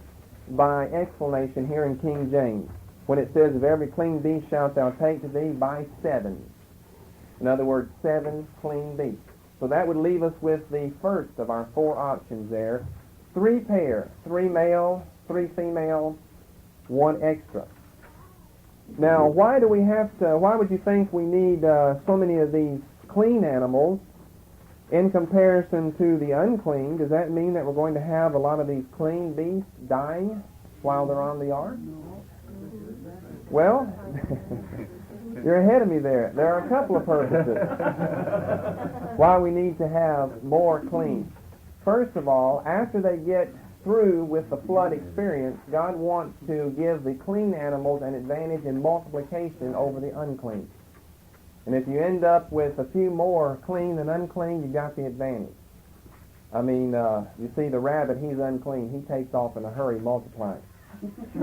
by explanation here in King James, when it says, of every clean beast shalt thou take to thee by 7. In other words, 7 clean beasts. So that would leave us with the first of our 4 options there. 3 pair, 3 male, 3 female, 1 extra. Now, why would you think we need so many of these clean animals in comparison to the unclean? Does that mean that we're going to have a lot of these clean beasts dying while they're on the ark? Well, you're ahead of me there. There are a couple of purposes why we need to have more clean. First of all, after they get through with the flood experience, God wants to give the clean animals an advantage in multiplication over the unclean. And if you end up with a few more clean than unclean, you got the advantage. I mean, you see the rabbit, he's unclean. He takes off in a hurry multiplying.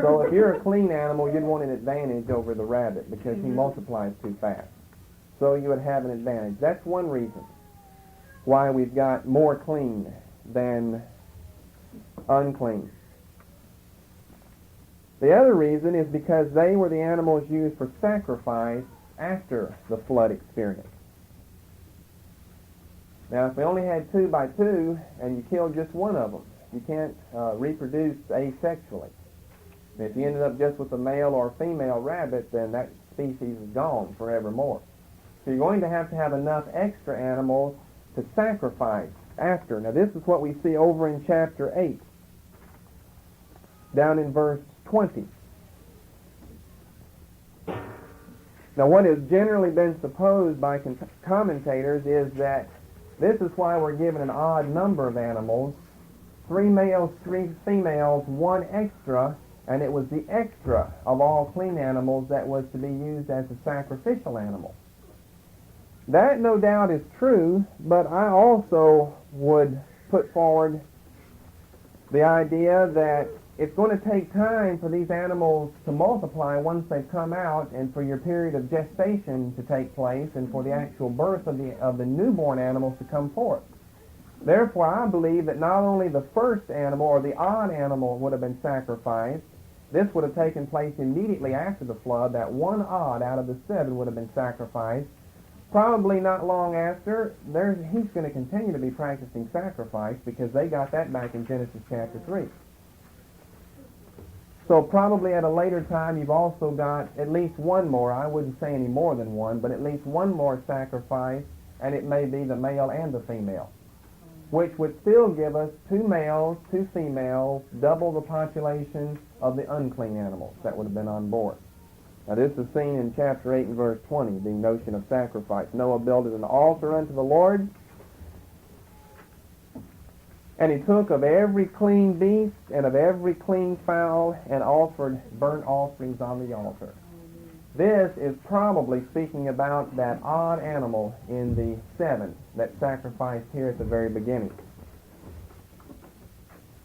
So if you're a clean animal, you'd want an advantage over the rabbit because he multiplies too fast. So you would have an advantage. That's one reason why we've got more clean than unclean. The other reason is because they were the animals used for sacrifice after the flood experience. Now, if we only had 2 by 2 and you killed just one of them, you can't reproduce asexually. If you ended up just with a male or a female rabbit, then that species is gone forevermore. So you're going to have enough extra animals to sacrifice after. Now, this is what we see over in chapter 8, down in verse 20. Now, what has generally been supposed by commentators is that this is why we're given an odd number of animals, 3 males, 3 females, 1 extra, and it was the extra of all clean animals that was to be used as a sacrificial animal. That no doubt is true, but I also would put forward the idea that it's going to take time for these animals to multiply once they've come out, and for your period of gestation to take place, and for the actual birth of the newborn animals to come forth. Therefore, I believe that not only the first animal or the odd animal would have been sacrificed, this would have taken place immediately after the flood. That 1 odd out of the 7 would have been sacrificed. Probably not long after, he's going to continue to be practicing sacrifice, because they got that back in Genesis chapter 3. So probably at a later time you've also got at least 1 more, I wouldn't say any more than 1, but at least 1 more sacrifice, and it may be the male and the female, which would still give us 2 males, 2 females, double the population of the unclean animals that would have been on board. Now this is seen in chapter 8 and verse 20, the notion of sacrifice. Noah builded an altar unto the Lord, and he took of every clean beast and of every clean fowl and offered burnt offerings on the altar. This is probably speaking about that odd animal in the 7 that sacrificed here at the very beginning.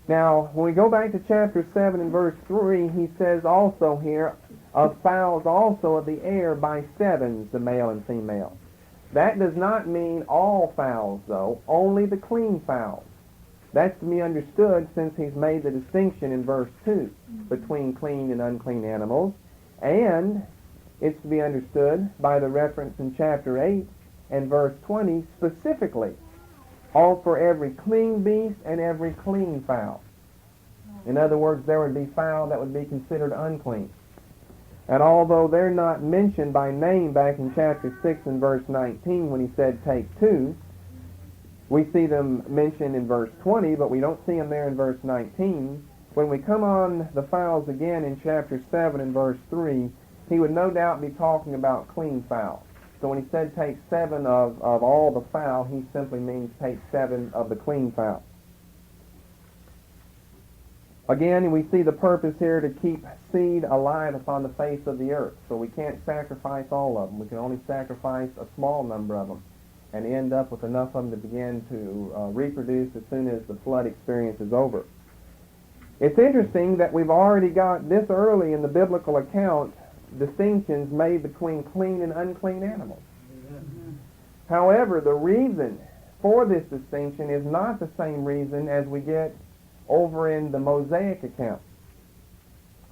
Now, when we go back to chapter 7 and verse 3, he says also here, of fowls also of the air by 7s, the male and female. That does not mean all fowls, though, only the clean fowls. That's to be understood since he's made the distinction in verse 2 between clean and unclean animals, and it's to be understood by the reference in chapter 8 and verse 20 specifically, all for every clean beast and every clean fowl. In other words, there would be fowl that would be considered unclean. And although they're not mentioned by name back in chapter 6 and verse 19 when he said take 2, we see them mentioned in verse 20, but we don't see them there in verse 19. When we come on the fowls again in chapter 7 and verse 3, he would no doubt be talking about clean fowl. So when he said take 7 of all the fowl, he simply means take 7 of the clean fowl. Again, we see the purpose here to keep seed alive upon the face of the earth. So we can't sacrifice all of them. We can only sacrifice a small number of them and end up with enough of them to begin to reproduce as soon as the flood experience is over. It's interesting that we've already got this early in the biblical account distinctions made between clean and unclean animals. However, the reason for this distinction is not the same reason as we get over in the Mosaic account.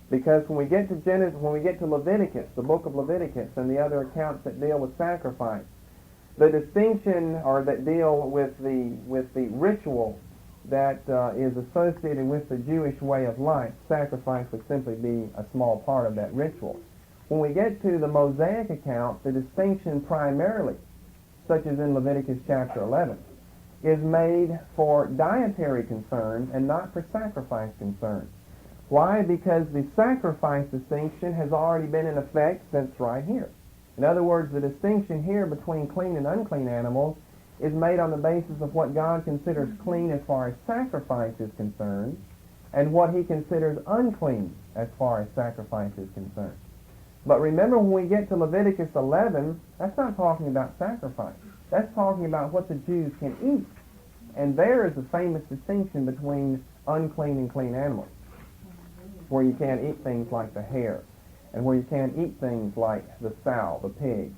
Because when we get to Genesis, when we get to Leviticus, the book of Leviticus, and the other accounts that deal with sacrifice, the distinction or that deal with the ritual that is associated with the Jewish way of life, sacrifice would simply be a small part of that ritual. When we get to the Mosaic account, the distinction primarily, such as in Leviticus chapter 11, is made for dietary concerns and not for sacrifice concerns. Why? Because the sacrifice distinction has already been in effect since right here. In other words, the distinction here between clean and unclean animals is made on the basis of what God considers clean as far as sacrifice is concerned, and what he considers unclean as far as sacrifice is concerned. But remember, when we get to Leviticus 11, that's not talking about sacrifice. That's talking about what the Jews can eat. And there is a famous distinction between unclean and clean animals, where you can't eat things like the hare, and where you can't eat things like the sow, the pig.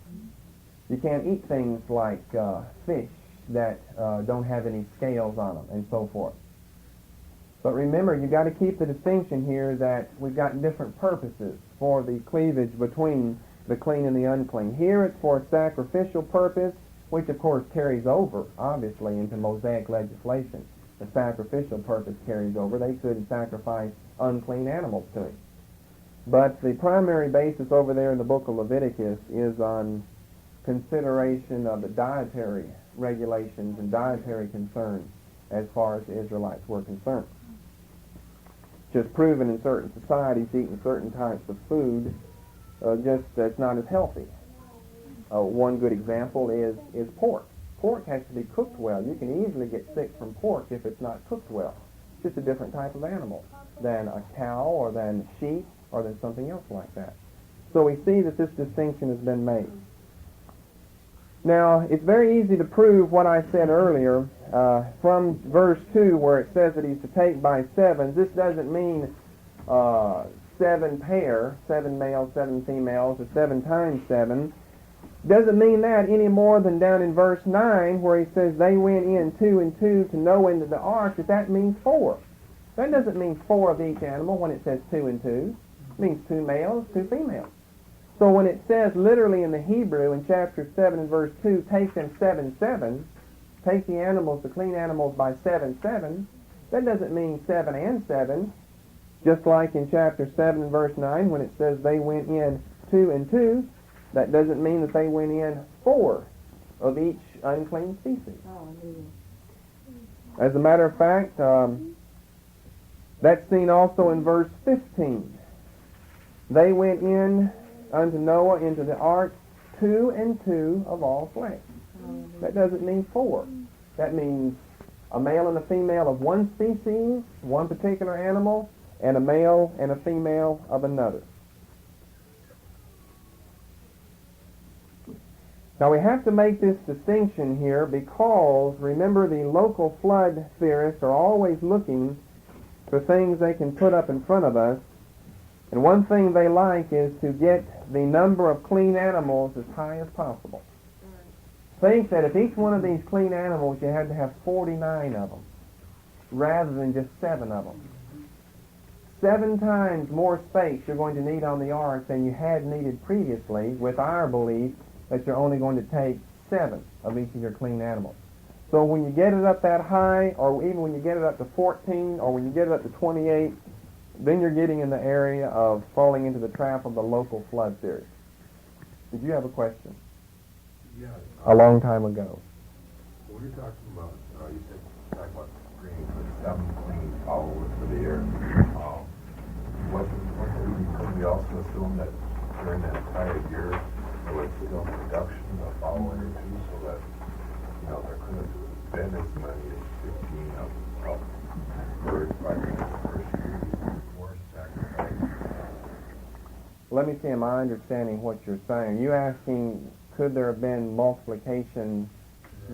You can't eat things like fish that don't have any scales on them, and so forth. But remember, you've got to keep the distinction here that we've got different purposes for the cleavage between the clean and the unclean. Here it's for a sacrificial purpose, which of course carries over, obviously, into Mosaic legislation. The sacrificial purpose carries over. They couldn't sacrifice unclean animals to him. But the primary basis over there in the book of Leviticus is on consideration of the dietary regulations and dietary concerns as far as the Israelites were concerned. Just proven in certain societies eating certain types of food just that's not as healthy. One good example is pork. Pork has to be cooked well. You can easily get sick from pork if it's not cooked well. It's just a different type of animal than a cow or than sheep or than something else like that. So we see that this distinction has been made. Now, it's very easy to prove what I said earlier from verse 2 where it says that he's to take by sevens. This doesn't mean 7 pair, 7 males, 7 females, or 7 times 7. Doesn't mean that any more than down in verse 9 where he says they went in 2 and 2 to Noah into the ark, that means 4. That doesn't mean 4 of each animal when it says 2 and 2. It means 2 males, 2 females. So when it says literally in the Hebrew in chapter 7 and verse 2, take them 7, 7, take the animals, the clean animals by 7, 7, that doesn't mean 7 and 7. Just like in chapter 7 and verse 9 when it says they went in 2 and 2, that doesn't mean that they went in 4 of each unclean species. As a matter of fact, that's seen also in verse 15. They went in unto Noah into the ark 2 and 2 of all flesh. That doesn't mean 4. That means a male and a female of one species, one particular animal, and a male and a female of another. Now we have to make this distinction here because, remember, the local flood theorists are always looking for things they can put up in front of us. And one thing they like is to get the number of clean animals as high as possible. Think that if each one of these clean animals you had to have 49 of them, rather than just 7 of them. 7 times more space you're going to need on the ark than you had needed previously, with our belief that you're only going to take 7 of each of your clean animals. So when you get it up that high, or even when you get it up to 14, or when you get it up to 28, then you're getting in the area of falling into the trap of the local flood theory. Did you have a question? Yeah. A long time ago. When you're talking about, you said, talking about green for the 7 clean followers for the year, could we also assume that during that entire year there was still a reduction of following or 2 so that, there couldn't have been as many as 15 of birds by the first year before sacrifice? Let me see, am I understanding what you're saying? You asking, could there have been multiplication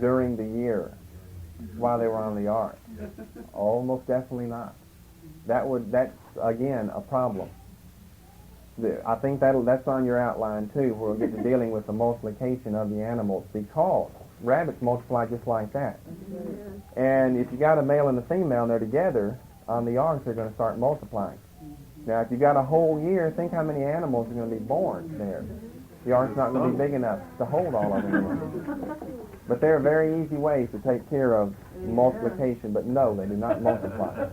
during the year while they were on the ark? Almost definitely not. That's again a problem. I think that's on your outline too, where we'll get to dealing with the multiplication of the animals, because rabbits multiply just like that. And if you got a male and a female and they're together on the ark, they're going to start multiplying. Now, if you got a whole year, think how many animals are going to be born there. The ark's not going to be big enough to hold all of them. But there are very easy ways to take care of multiplication, but no, they do not multiply.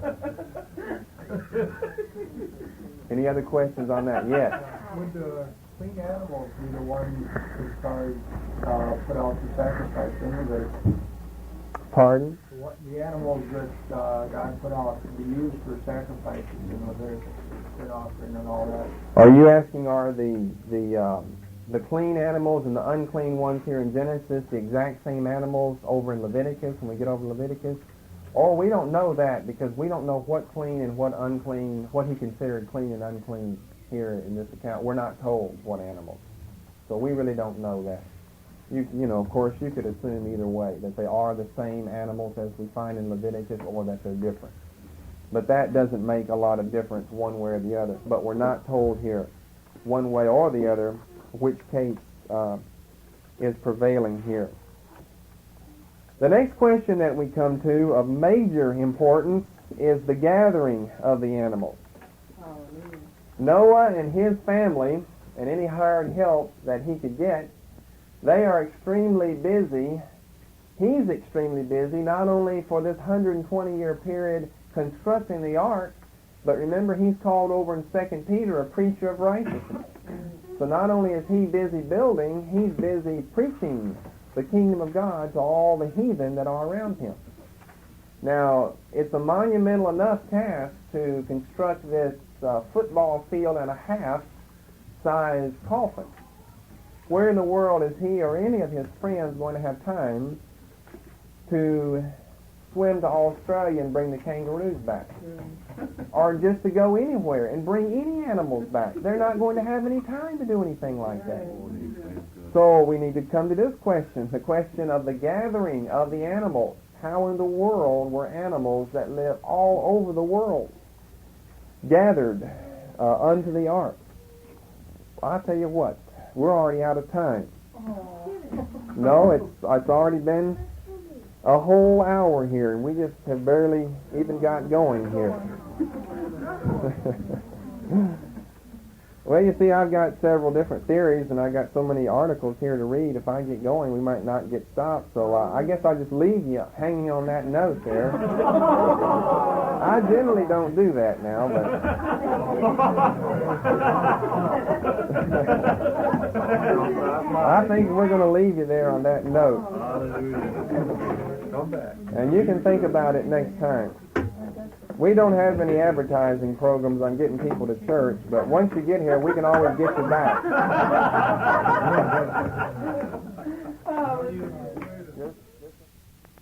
Any other questions on that? Yes. Would the clean animals be the ones who started put out the sacrifice? Pardon? The animals that God put out to be used for sacrifices, there's sin offering and all that. Are you asking, are the clean animals and the unclean ones here in Genesis the exact same animals over in Leviticus when we get over Leviticus? Or we don't know that because we don't know what clean and what unclean, what he considered clean and unclean here in this account. We're not told what animals. So we really don't know that. Of course, you could assume either way, that they are the same animals as we find in Leviticus or that they're different. But that doesn't make a lot of difference one way or the other. But we're not told here one way or the other which case is prevailing here. The next question that we come to of major importance is the gathering of the animals. Noah and his family and any hired help that he could get They are extremely busy. He's extremely busy, not only for this 120-year period constructing the ark, but remember he's called over in 2 Peter a preacher of righteousness. So not only is he busy building, he's busy preaching the kingdom of God to all the heathen that are around him. Now, it's a monumental enough task to construct this football field and a half size coffin. Where in the world is he or any of his friends going to have time to swim to Australia and bring the kangaroos back? Or just to go anywhere and bring any animals back? They're not going to have any time to do anything like that. So we need to come to this question, the question of the gathering of the animals. How in the world were animals that live all over the world gathered unto the ark? I'll tell you what, we're already out of time. No, it's already been a whole hour here, and we just have barely even got going here. Well, you see, I've got several different theories, and I've got so many articles here to read. If I get going, we might not get stopped. So I guess I'll just leave you hanging on that note there. I generally don't do that now, but... I think we're going to leave you there on that note. Come back. And you can think about it next time. We don't have any advertising programs on getting people to church, but once you get here, we can always get you back.